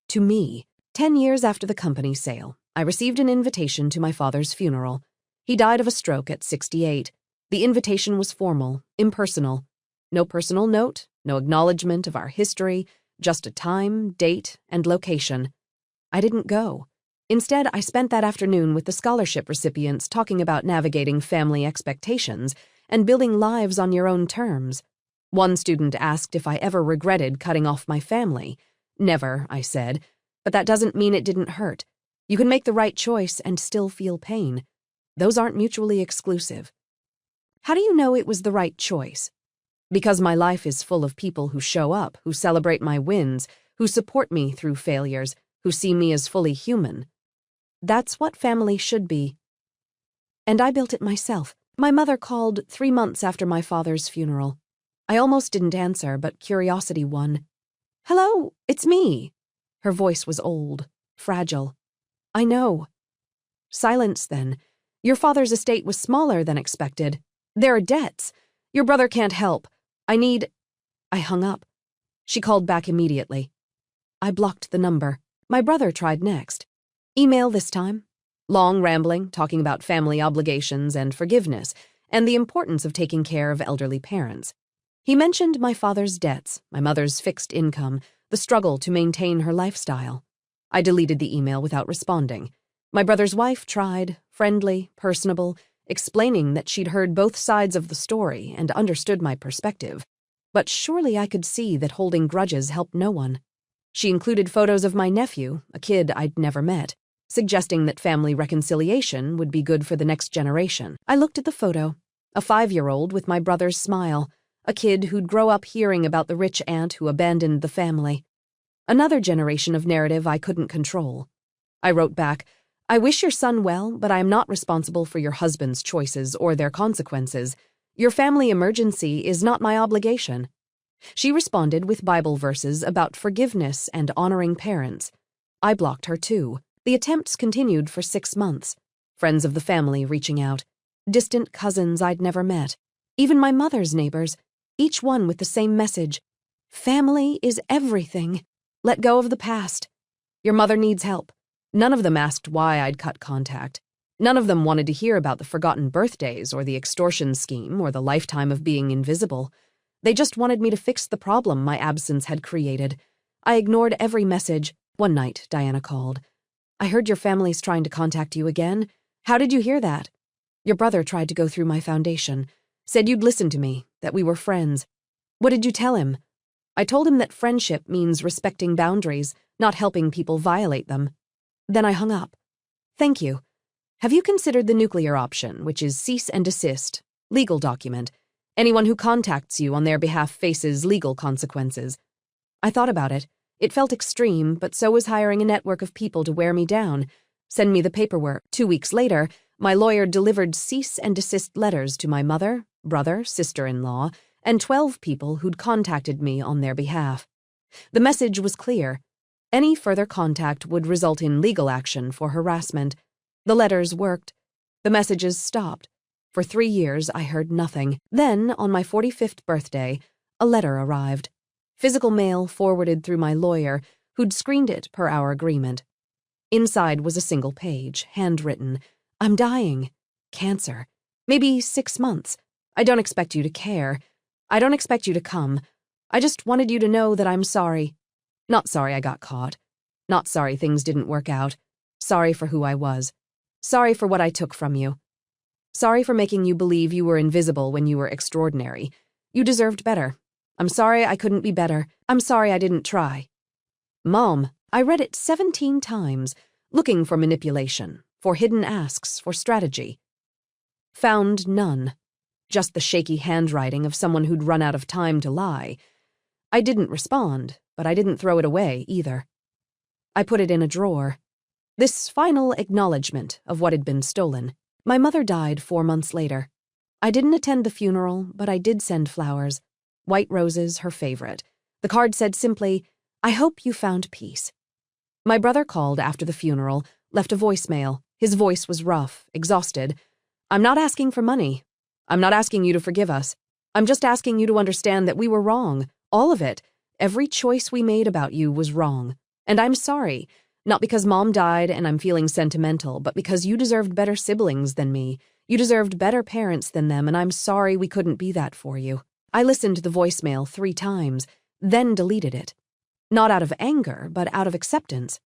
To me, 10 years after the company sale, I received an invitation to my father's funeral. He died of a stroke at 68. The invitation was formal, impersonal. No personal note, no acknowledgement of our history, just a time, date, and location. I didn't go. Instead, I spent that afternoon with the scholarship recipients talking about navigating family expectations and building lives on your own terms. One student asked if I ever regretted cutting off my family. Never, I said, but that doesn't mean it didn't hurt. You can make the right choice and still feel pain. Those aren't mutually exclusive. How do you know it was the right choice? Because my life is full of people who show up, who celebrate my wins, who support me through failures, who see me as fully human. That's what family should be. And I built it myself. My mother called 3 months after my father's funeral. I almost didn't answer, but curiosity won. "Hello, it's me." Her voice was old, fragile. "I know." Silence then. "Your father's estate was smaller than expected. There are debts. Your brother can't help. I hung up. She called back immediately. I blocked the number. My brother tried next. Email this time. Long rambling, talking about family obligations and forgiveness, and the importance of taking care of elderly parents. He mentioned my father's debts, my mother's fixed income, the struggle to maintain her lifestyle. I deleted the email without responding. My brother's wife tried, friendly, personable, explaining that she'd heard both sides of the story and understood my perspective. But surely I could see that holding grudges helped no one. She included photos of my nephew, a kid I'd never met, suggesting that family reconciliation would be good for the next generation. I looked at the photo, a 5-year-old with my brother's smile, a kid who'd grow up hearing about the rich aunt who abandoned the family. Another generation of narrative I couldn't control. I wrote back, "I wish your son well, but I am not responsible for your husband's choices or their consequences. Your family emergency is not my obligation." She responded with Bible verses about forgiveness and honoring parents. I blocked her too. The attempts continued for 6 months. Friends of the family reaching out. Distant cousins I'd never met. Even my mother's neighbors. Each one with the same message. Family is everything. Let go of the past. Your mother needs help. None of them asked why I'd cut contact. None of them wanted to hear about the forgotten birthdays or the extortion scheme or the lifetime of being invisible. They just wanted me to fix the problem my absence had created. I ignored every message. One night, Diana called. "I heard your family's trying to contact you again. How did you hear that?" "Your brother tried to go through my foundation. Said you'd listen to me, that we were friends." "What did you tell him?" "I told him that friendship means respecting boundaries, not helping people violate them." Then I hung up. "Thank you. Have you considered the nuclear option, which is cease and desist, legal document? Anyone who contacts you on their behalf faces legal consequences." I thought about it. It felt extreme, but so was hiring a network of people to wear me down. Send me the paperwork. 2 weeks later, my lawyer delivered cease and desist letters to my mother, brother, sister-in-law, and 12 people who'd contacted me on their behalf. The message was clear. Any further contact would result in legal action for harassment. The letters worked. The messages stopped. For 3 years, I heard nothing. Then, on my 45th birthday, a letter arrived. Physical mail forwarded through my lawyer, who'd screened it per our agreement. Inside was a single page, handwritten. "I'm dying. Cancer. Maybe 6 months. I don't expect you to care. I don't expect you to come. I just wanted you to know that I'm sorry. Not sorry I got caught. Not sorry things didn't work out. Sorry for who I was. Sorry for what I took from you. Sorry for making you believe you were invisible when you were extraordinary. You deserved better. I'm sorry I couldn't be better. I'm sorry I didn't try." Mom, I read it 17 times, looking for manipulation, for hidden asks, for strategy. Found none. Just the shaky handwriting of someone who'd run out of time to lie. I didn't respond, but I didn't throw it away either. I put it in a drawer. This final acknowledgement of what had been stolen. My mother died 4 months later. I didn't attend the funeral, but I did send flowers. White roses, her favorite. The card said simply, "I hope you found peace." My brother called after the funeral, left a voicemail. His voice was rough, exhausted. "I'm not asking for money. I'm not asking you to forgive us. I'm just asking you to understand that we were wrong. All of it. Every choice we made about you was wrong. And I'm sorry. Not because Mom died and I'm feeling sentimental, but because you deserved better siblings than me. You deserved better parents than them, and I'm sorry we couldn't be that for you." I listened to the voicemail 3 times, then deleted it. Not out of anger, but out of acceptance.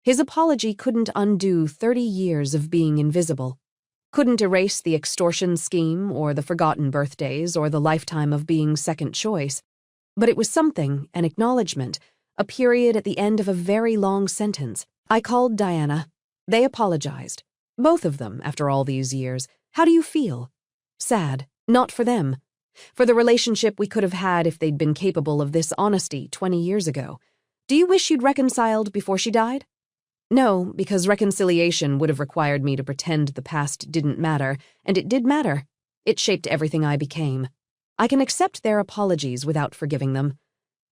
His apology couldn't undo 30 years of being invisible. Couldn't erase the extortion scheme or the forgotten birthdays or the lifetime of being second choice. But it was something, an acknowledgement, a period at the end of a very long sentence. I called Diana. They apologized. Both of them, after all these years. How do you feel? Sad. Not for them. For the relationship we could have had if they'd been capable of this honesty 20 years ago. Do you wish you'd reconciled before she died? No, because reconciliation would have required me to pretend the past didn't matter, and it did matter. It shaped everything I became. I can accept their apologies without forgiving them.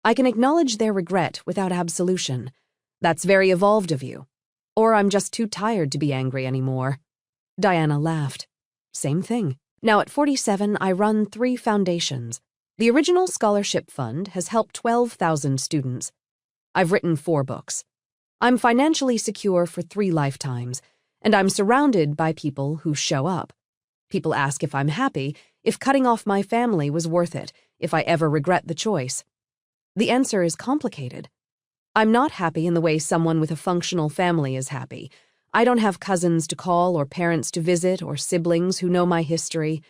I can acknowledge their regret without absolution. That's very evolved of you. Or I'm just too tired to be angry anymore. Diana laughed. Same thing. Now at 47, I run 3 foundations. The original scholarship fund has helped 12,000 students. I've written 4 books. I'm financially secure for 3 lifetimes, and I'm surrounded by people who show up. People ask if I'm happy, if cutting off my family was worth it, if I ever regret the choice. The answer is complicated. I'm not happy in the way someone with a functional family is happy. I don't have cousins to call or parents to visit or siblings who know my history.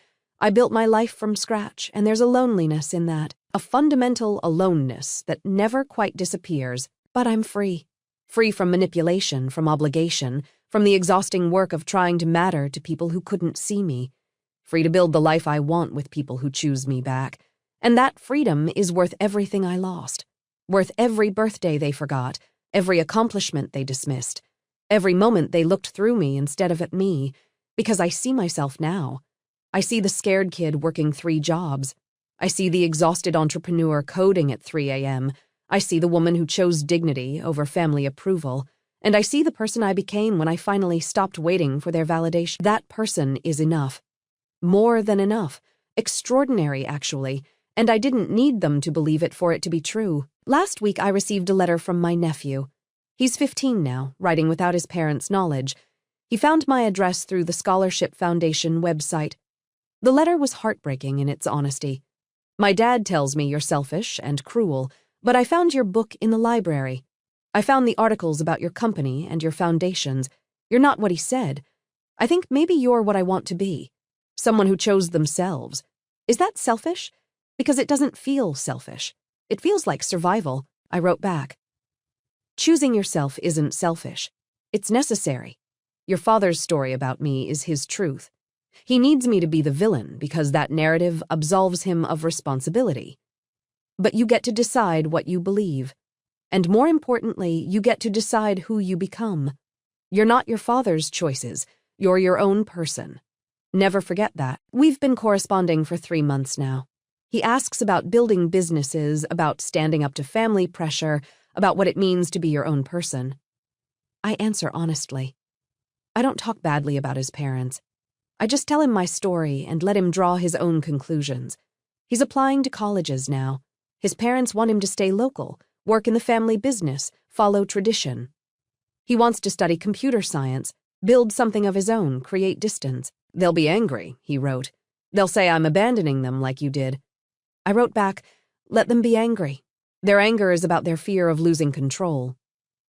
I built my life from scratch, and there's a loneliness in that, a fundamental aloneness that never quite disappears, but I'm free. Free from manipulation, from obligation, from the exhausting work of trying to matter to people who couldn't see me. Free to build the life I want with people who choose me back. And that freedom is worth everything I lost. Worth every birthday they forgot, every accomplishment they dismissed, every moment they looked through me instead of at me, because I see myself now. I see the scared kid working 3 jobs. I see the exhausted entrepreneur coding at 3 a.m., I see the woman who chose dignity over family approval, and I see the person I became when I finally stopped waiting for their validation. That person is enough. More than enough. Extraordinary, actually, and I didn't need them to believe it for it to be true. Last week I received a letter from my nephew. He's 15 now, writing without his parents' knowledge. He found my address through the Scholarship Foundation website. The letter was heartbreaking in its honesty. My dad tells me you're selfish and cruel, but I found your book in the library. I found the articles about your company and your foundations. You're not what he said. I think maybe you're what I want to be. Someone who chose themselves. Is that selfish? Because it doesn't feel selfish. It feels like survival. I wrote back. Choosing yourself isn't selfish. It's necessary. Your father's story about me is his truth. He needs me to be the villain because that narrative absolves him of responsibility. But you get to decide what you believe. And more importantly, you get to decide who you become. You're not your father's choices. You're your own person. Never forget that. We've been corresponding for 3 months now. He asks about building businesses, about standing up to family pressure, about what it means to be your own person. I answer honestly. I don't talk badly about his parents. I just tell him my story and let him draw his own conclusions. He's applying to colleges now. His parents want him to stay local, work in the family business, follow tradition. He wants to study computer science, build something of his own, create distance. They'll be angry, he wrote. They'll say I'm abandoning them like you did. I wrote back, let them be angry. Their anger is about their fear of losing control.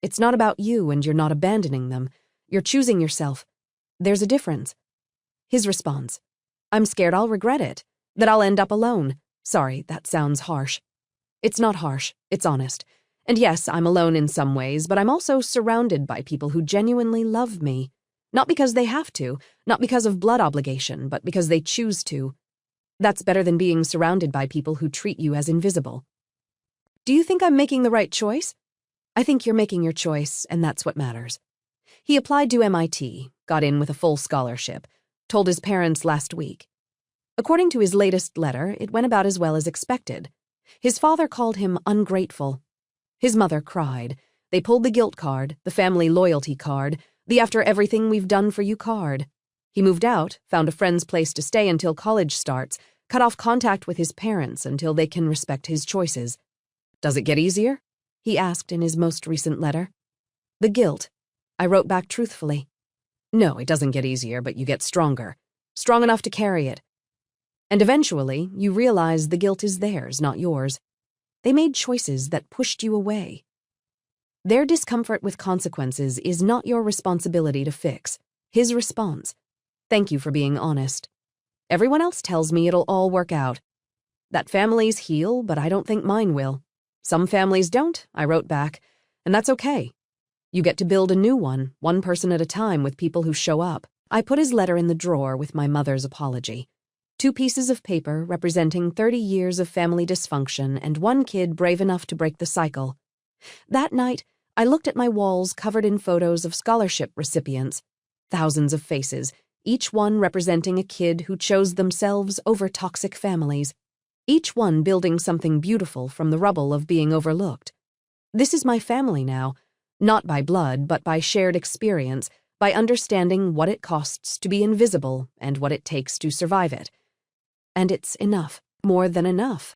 It's not about you and you're not abandoning them. You're choosing yourself. There's a difference. His response, I'm scared I'll regret it, that I'll end up alone. Sorry, that sounds harsh. It's not harsh, it's honest. And yes, I'm alone in some ways, but I'm also surrounded by people who genuinely love me. Not because they have to, not because of blood obligation, but because they choose to. That's better than being surrounded by people who treat you as invisible. Do you think I'm making the right choice? I think you're making your choice, and that's what matters. He applied to MIT, got in with a full scholarship, told his parents last week. According to his latest letter, it went about as well as expected. His father called him ungrateful. His mother cried. They pulled the guilt card, the family loyalty card, the after everything we've done for you card. He moved out, found a friend's place to stay until college starts, cut off contact with his parents until they can respect his choices. Does it get easier? He asked in his most recent letter. The guilt. I wrote back truthfully. No, it doesn't get easier, but you get stronger. Strong enough to carry it. And eventually, you realize the guilt is theirs, not yours. They made choices that pushed you away. Their discomfort with consequences is not your responsibility to fix. His response. Thank you for being honest. Everyone else tells me it'll all work out. That families heal, but I don't think mine will. Some families don't, I wrote back, and that's okay. You get to build a new one person at a time with people who show up. I put his letter in the drawer with my mother's apology. 2 pieces of paper representing 30 years of family dysfunction and 1 kid brave enough to break the cycle. That night, I looked at my walls covered in photos of scholarship recipients. Thousands of faces, each one representing a kid who chose themselves over toxic families. Each one building something beautiful from the rubble of being overlooked. This is my family now, not by blood, but by shared experience, by understanding what it costs to be invisible and what it takes to survive it. And it's enough, more than enough.